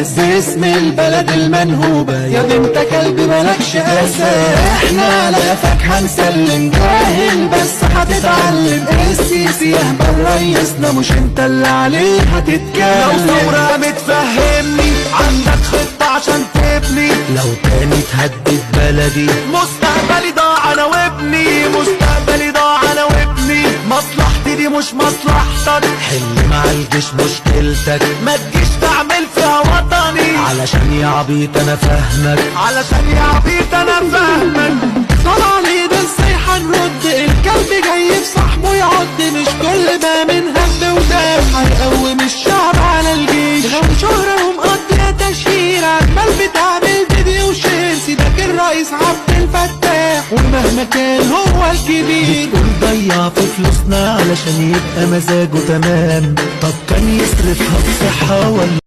ناس باسم البلد المنهوبة. يا بنت كلب مالكش اساس، احنا على فك هنسلم، جاهل بس هتتعلم. السيسي يهبل ريسنا، مش انت اللي عليه هتتكلم. لو ثورة متفهمني، عندك خطة عشان تبني. لو تاني تهدد بلدي، مستقبلي ضاع انا وابني، مستقبلي ضاع انا وابني. مصلحتي دي مش مصلحتك، حل مع الجيش مشكلتك. ما تجيش تعمل فيها وطني، علشان يا عبيط انا فاهمك، علشان يا عبيط انا فاهمك. طلع لي ده ازاي هنرد؟ الكلب جاي في صاحبه يعض، مش كل ما من هم وداف هيقوم الشعب على الجيش. غاوي شهرة ومقضية تشهير، عمال بتعمل فيديو شير. سيبك الرئيس عبد الفتاح ومهما كان هو الكبير. بتقول ضيع في فلوسنا علشان يبقى مزاجه تمام، طب كان يصرفها في صحة ولا